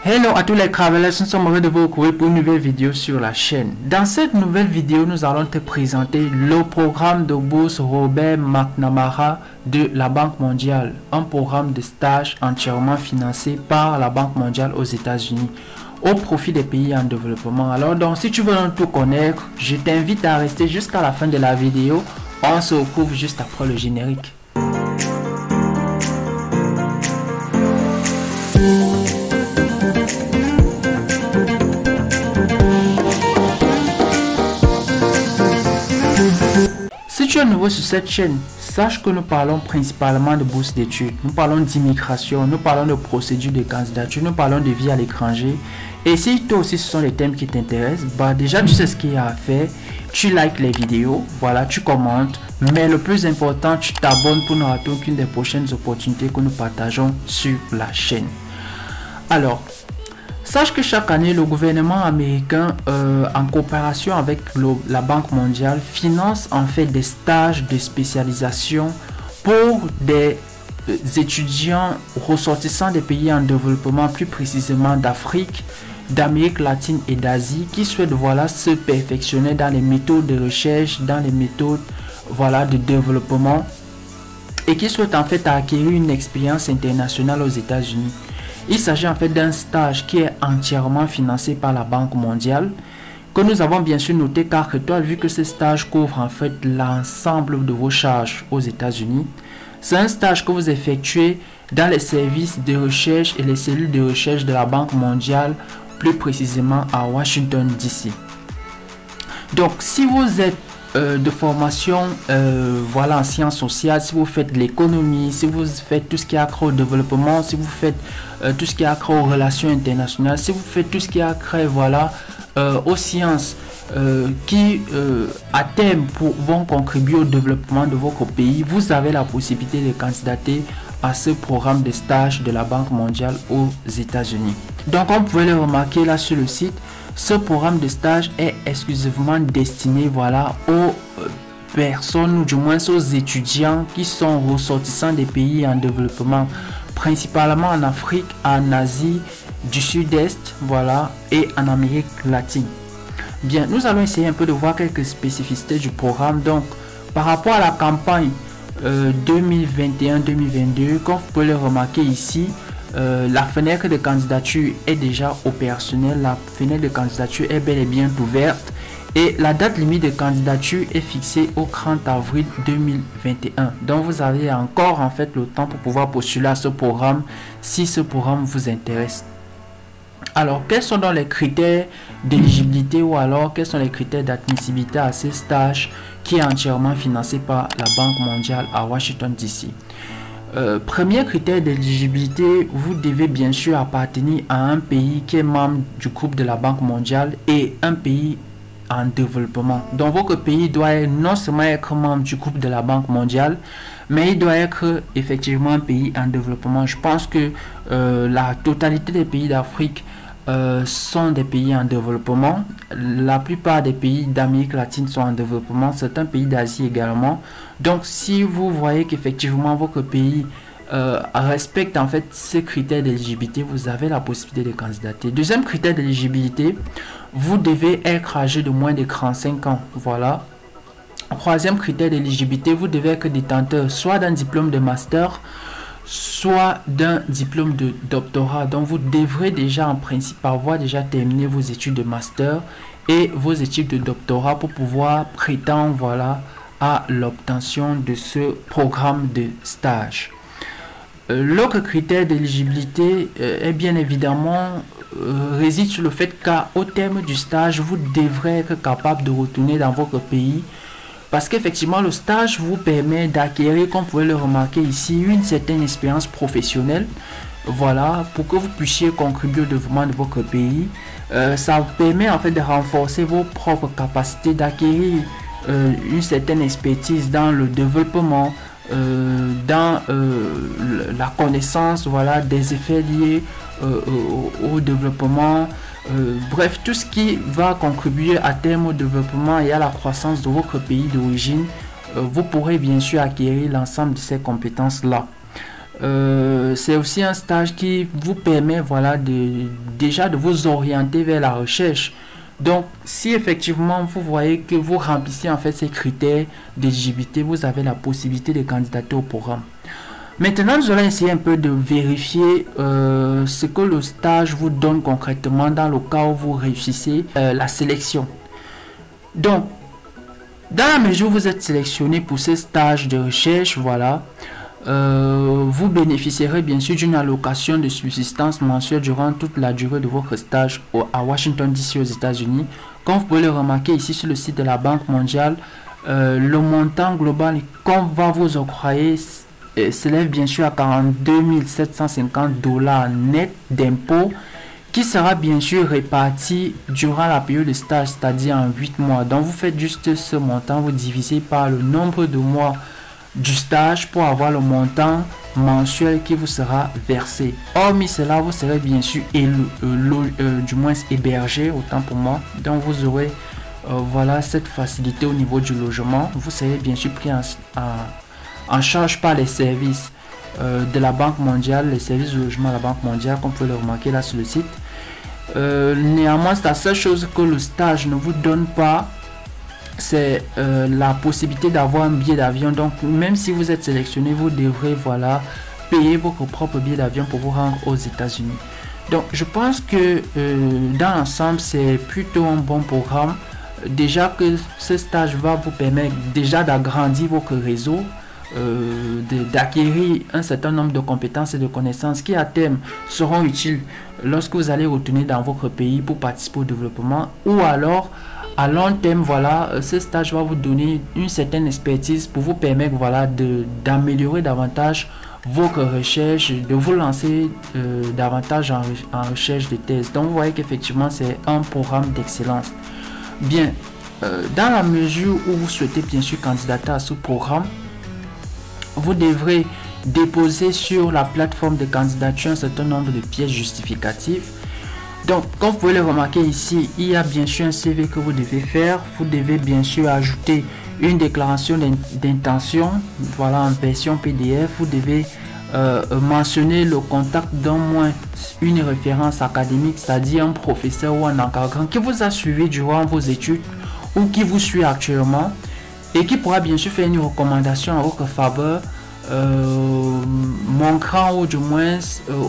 Hello à tous les travelers, nous sommes heureux de vous retrouver pour une nouvelle vidéo sur la chaîne. Dans cette nouvelle vidéo, nous allons te présenter le programme de bourse Robert McNamara de la Banque mondiale. Un programme de stage entièrement financé par la Banque mondiale aux États-Unis au profit des pays en développement. Alors donc, si tu veux tout connaître, je t'invite à rester jusqu'à la fin de la vidéo. On se retrouve juste après le générique. Si tu es nouveau sur cette chaîne, sache que nous parlons principalement de bourse d'études, nous parlons d'immigration, nous parlons de procédures de candidature, nous parlons de vie à l'étranger. Et si toi aussi ce sont les thèmes qui t'intéressent, bah déjà tu sais ce qu'il y a à faire, tu likes les vidéos, voilà, tu commentes, mais le plus important, tu t'abonnes pour ne rater aucune des prochaines opportunités que nous partageons sur la chaîne. Alors, sache que chaque année, le gouvernement américain, en coopération avec la Banque mondiale, finance en fait des stages de spécialisation pour des étudiants ressortissants des pays en développement, plus précisément d'Afrique, d'Amérique latine et d'Asie, qui souhaitent se perfectionner dans les méthodes de recherche, dans les méthodes de développement et qui souhaitent en fait acquérir une expérience internationale aux États-Unis. Il s'agit en fait d'un stage qui est entièrement financé par la Banque mondiale, que nous avons bien sûr noté car toi, vu que ce stage couvre en fait l'ensemble de vos charges aux États-Unis. C'est un stage que vous effectuez dans les services de recherche et les cellules de recherche de la Banque mondiale, plus précisément à Washington DC. Donc si vous êtes de formation en sciences sociales, si vous faites de l'économie, si vous faites tout ce qui a trait au développement, si vous faites tout ce qui a trait aux relations internationales, si vous faites tout ce qui a trait aux sciences qui à terme vont contribuer au développement de votre pays, vous avez la possibilité de candidater à ce programme de stage de la Banque mondiale aux États-Unis. Donc on pouvait le remarquer là sur le site. Ce programme de stage est exclusivement destiné aux personnes ou du moins aux étudiants qui sont ressortissants des pays en développement, principalement en Afrique, en Asie du Sud-Est, et en Amérique latine. Bien, nous allons essayer un peu de voir quelques spécificités du programme. Donc, par rapport à la campagne 2021-2022, comme vous pouvez le remarquer ici, la fenêtre de candidature est déjà opérationnelle, la fenêtre de candidature est bel et bien ouverte et la date limite de candidature est fixée au 30 avril 2021. Donc vous avez encore en fait le temps pour pouvoir postuler à ce programme si ce programme vous intéresse. Alors quels sont donc les critères d'éligibilité ou alors quels sont les critères d'admissibilité à ce stage qui est entièrement financé par la Banque mondiale à Washington DC? Premier critère d'éligibilité, vous devez bien sûr appartenir à un pays qui est membre du groupe de la Banque mondiale et un pays en développement. Donc votre pays doit non seulement être membre du groupe de la Banque mondiale, mais il doit être effectivement un pays en développement. Je pense que la totalité des pays d'Afrique sont des pays en développement. La plupart des pays d'Amérique latine sont en développement, certains pays d'Asie également. Donc si vous voyez qu'effectivement votre pays respecte en fait ces critères d'éligibilité, vous avez la possibilité de candidater. Deuxième critère d'éligibilité, vous devez être âgé de moins de 35 ans. Voilà. Troisième critère d'éligibilité, vous devez être détenteur soit d'un diplôme de master, soit d'un diplôme de doctorat. Donc vous devrez déjà en principe avoir déjà terminé vos études de master et vos études de doctorat pour pouvoir prétendre à l'obtention de ce programme de stage. L'autre critère d'éligibilité est bien évidemment réside sur le fait qu'au terme du stage, vous devrez être capable de retourner dans votre pays. Parce qu'effectivement, le stage vous permet d'acquérir, comme vous pouvez le remarquer ici, une certaine expérience professionnelle. Voilà, pour que vous puissiez contribuer au développement de votre pays. Ça vous permet en fait de renforcer vos propres capacités, d'acquérir une certaine expertise dans le développement, dans la connaissance des effets liés au développement. Bref, tout ce qui va contribuer à terme au développement et à la croissance de votre pays d'origine, vous pourrez bien sûr acquérir l'ensemble de ces compétences là. c'est aussi un stage qui vous permet voilà déjà de vous orienter vers la recherche. Donc si effectivement vous voyez que vous remplissez en fait ces critères d'éligibilité, vous avez la possibilité de candidater au programme. Maintenant, nous allons essayer un peu de vérifier ce que le stage vous donne concrètement dans le cas où vous réussissez la sélection. Donc, dans la mesure où vous êtes sélectionné pour ce stage de recherche, voilà, vous bénéficierez bien sûr d'une allocation de subsistance mensuelle durant toute la durée de votre stage à Washington DC aux États-Unis. Comme vous pouvez le remarquer ici sur le site de la Banque mondiale, le montant global qu'on va vous octroyer s'élève bien sûr à 42 750 $ net d'impôts, qui sera bien sûr réparti durant la période de stage, c'est-à-dire en 8 mois. Donc vous faites juste ce montant, vous divisez par le nombre de mois du stage pour avoir le montant mensuel qui vous sera versé. Hormis cela, vous serez bien sûr du moins hébergé, autant pour moi. Donc vous aurez voilà cette facilité au niveau du logement. Vous serez bien sûr pris en charge par les services de la Banque mondiale, les services de logement de la Banque mondiale, comme vous pouvez le remarquer là sur le site. Néanmoins, c'est la seule chose que le stage ne vous donne pas, c'est la possibilité d'avoir un billet d'avion. Donc même si vous êtes sélectionné, vous devrez voilà payer votre propre billet d'avion pour vous rendre aux États-Unis. Donc je pense que dans l'ensemble, c'est plutôt un bon programme. Déjà que ce stage va vous permettre déjà d'agrandir votre réseau, d'acquérir un certain nombre de compétences et de connaissances qui à terme seront utiles lorsque vous allez retourner dans votre pays pour participer au développement, ou alors à long terme, voilà, ce stage va vous donner une certaine expertise pour vous permettre voilà d'améliorer davantage votre recherche, de vous lancer davantage en recherche de thèse. Donc vous voyez qu'effectivement c'est un programme d'excellence. Bien, dans la mesure où vous souhaitez bien sûr candidater à ce programme, vous devrez déposer sur la plateforme de candidature un certain nombre de pièces justificatives. Donc, comme vous pouvez le remarquer ici, il y a bien sûr un CV que vous devez faire. Vous devez bien sûr ajouter une déclaration d'intention, voilà, en version PDF. Vous devez mentionner le contact d'au moins une référence académique, c'est-à-dire un professeur ou un encadrant qui vous a suivi durant vos études ou qui vous suit actuellement et qui pourra bien sûr faire une recommandation en votre faveur, montrant ou du moins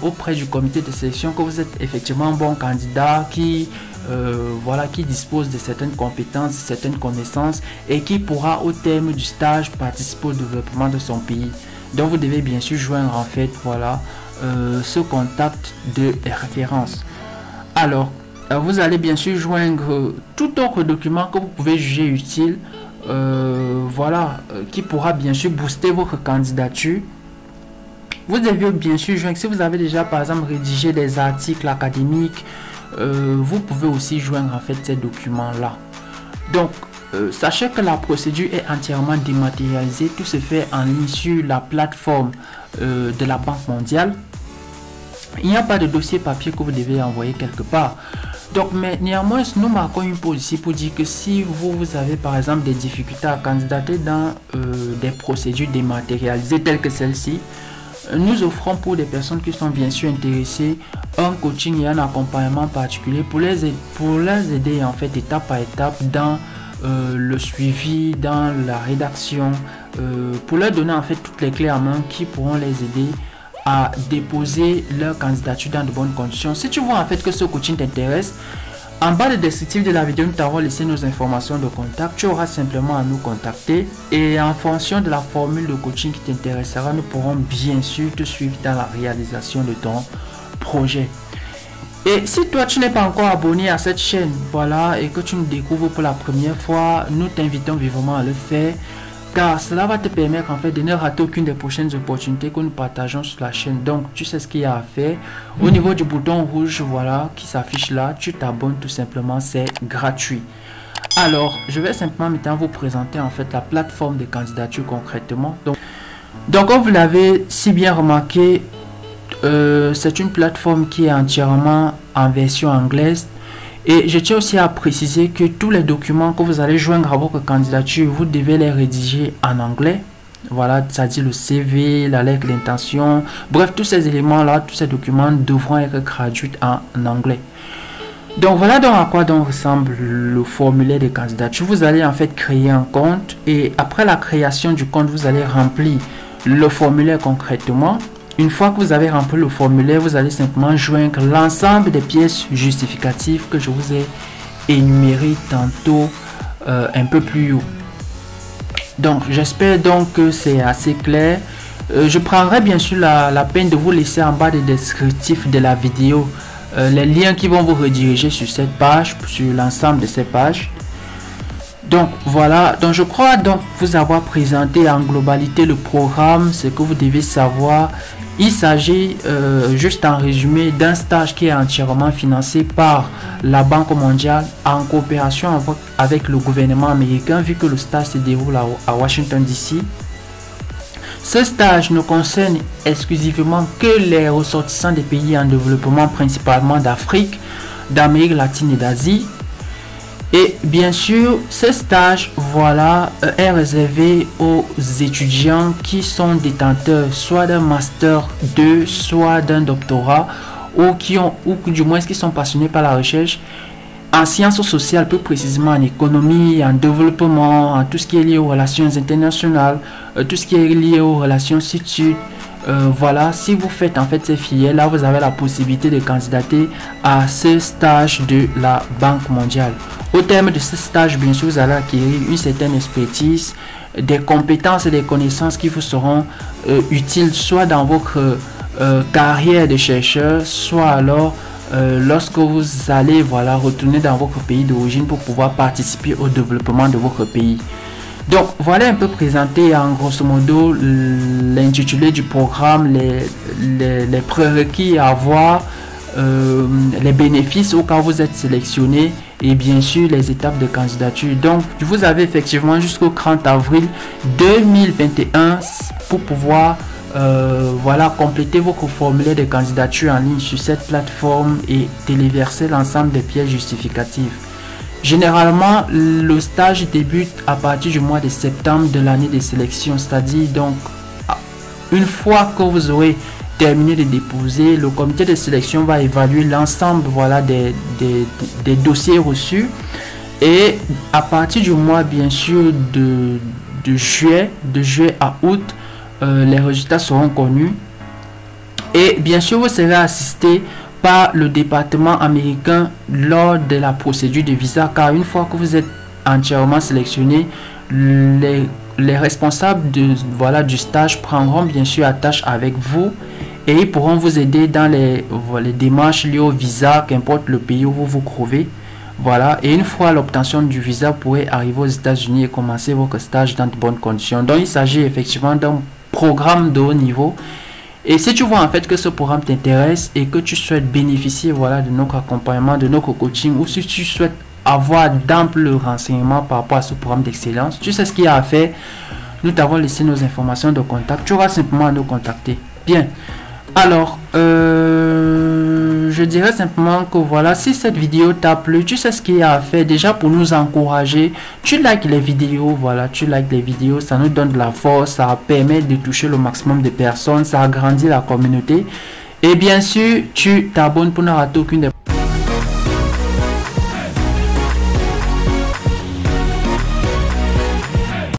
auprès du comité de sélection que vous êtes effectivement un bon candidat qui voilà, qui dispose de certaines compétences, de certaines connaissances et qui pourra au terme du stage participer au développement de son pays. Donc vous devez bien sûr joindre en fait voilà ce contact de référence. Alors vous allez bien sûr joindre tout autre document que vous pouvez juger utile, voilà, qui pourra bien sûr booster votre candidature. Vous devez bien sûr joindre, si vous avez déjà par exemple rédigé des articles académiques, vous pouvez aussi joindre en fait ces documents là. Donc sachez que la procédure est entièrement dématérialisée, tout se fait en ligne sur la plateforme de la Banque mondiale. Il n'y a pas de dossier papier que vous devez envoyer quelque part. Donc, mais néanmoins, nous marquons une pause ici pour dire que si vous avez par exemple des difficultés à candidater dans des procédures dématérialisées telles que celle-ci, nous offrons pour des personnes qui sont bien sûr intéressées un coaching et un accompagnement particulier pour les aider en fait étape par étape dans le suivi, dans la rédaction, pour leur donner en fait toutes les clés en main qui pourront les aider à déposer leur candidature dans de bonnes conditions. Si tu vois en fait que ce coaching t'intéresse, en bas de descriptif de la vidéo, nous t'avons laissé nos informations de contact. Tu auras simplement à nous contacter et en fonction de la formule de coaching qui t'intéressera, nous pourrons bien sûr te suivre dans la réalisation de ton projet. Et si toi tu n'es pas encore abonné à cette chaîne, voilà, et que tu nous découvres pour la première fois, nous t'invitons vivement à le faire, car cela va te permettre en fait de ne rater aucune des prochaines opportunités que nous partageons sur la chaîne. Donc tu sais ce qu'il y a à faire. Au niveau du bouton rouge, voilà, qui s'affiche là, tu t'abonnes tout simplement, c'est gratuit. Alors je vais simplement maintenant vous présenter en fait la plateforme de candidature concrètement. Donc comme vous l'avez si bien remarqué, c'est une plateforme qui est entièrement en version anglaise. Et je tiens aussi à préciser que tous les documents que vous allez joindre à votre candidature, vous devez les rédiger en anglais. Voilà, ça dit le CV, la lettre d'intention. Bref, tous ces éléments-là, tous ces documents devront être traduits en anglais. Donc voilà donc à quoi donc ressemble le formulaire de candidature. Vous allez en fait créer un compte et après la création du compte, vous allez remplir le formulaire concrètement. Une fois que vous avez rempli le formulaire, vous allez simplement joindre l'ensemble des pièces justificatives que je vous ai énumérées tantôt un peu plus haut. Donc j'espère donc que c'est assez clair. Je prendrai bien sûr la peine de vous laisser en bas des descriptifs de la vidéo les liens qui vont vous rediriger sur cette page, sur l'ensemble de ces pages. Donc voilà, donc je crois donc vous avoir présenté en globalité le programme, ce que vous devez savoir. Il s'agit juste en résumé d'un stage qui est entièrement financé par la Banque mondiale en coopération avec le gouvernement américain, vu que le stage se déroule à Washington DC. Ce stage ne concerne exclusivement que les ressortissants des pays en développement, principalement d'Afrique, d'Amérique latine et d'Asie. Et bien sûr, ce stage voilà, est réservé aux étudiants qui sont détenteurs soit d'un master 2, soit d'un doctorat, ou du moins qui sont passionnés par la recherche en sciences sociales, plus précisément en économie, en développement, en tout ce qui est lié aux relations internationales, tout ce qui est lié aux relations sud-sud. Voilà, si vous faites en fait ces filières là, vous avez la possibilité de candidater à ce stage de la Banque mondiale. Au terme de ce stage, bien sûr, vous allez acquérir une certaine expertise, des compétences et des connaissances qui vous seront utiles soit dans votre carrière de chercheur, soit alors lorsque vous allez voilà, retourner dans votre pays d'origine pour pouvoir participer au développement de votre pays. Donc voilà un peu présenté en grosso modo l'intitulé du programme, les prérequis à avoir, les bénéfices au cas où vous êtes sélectionné et bien sûr les étapes de candidature. Donc vous avez effectivement jusqu'au 30 avril 2021 pour pouvoir voilà, compléter votre formulaire de candidature en ligne sur cette plateforme et téléverser l'ensemble des pièces justificatives. Généralement, le stage débute à partir du mois de septembre de l'année de sélection, c'est-à-dire donc une fois que vous aurez terminé de déposer, le comité de sélection va évaluer l'ensemble voilà, des dossiers reçus et à partir du mois bien sûr de juillet à août, les résultats seront connus et bien sûr vous serez assisté par le département américain lors de la procédure de visa, car une fois que vous êtes entièrement sélectionné, les responsables du stage prendront bien sûr attache avec vous et ils pourront vous aider dans les démarches liées au visa, qu'importe le pays où vous vous trouvez. Voilà, et une fois l'obtention du visa, vous pourrez arriver aux États-Unis et commencer votre stage dans de bonnes conditions. Donc il s'agit effectivement d'un programme de haut niveau. Et si tu vois en fait que ce programme t'intéresse et que tu souhaites bénéficier voilà, de notre accompagnement, de notre coaching, ou si tu souhaites avoir d'amples renseignements par rapport à ce programme d'excellence, tu sais ce qu'il y a à faire. Nous t'avons laissé nos informations de contact. Tu auras simplement à nous contacter. Bien. Alors, je dirais simplement que voilà, si cette vidéo t'a plu, tu sais ce qu'il y a à faire déjà pour nous encourager. Tu likes les vidéos, voilà, tu likes les vidéos, ça nous donne de la force, ça permet de toucher le maximum de personnes, ça agrandit la communauté. Et bien sûr, tu t'abonnes pour ne rater aucune des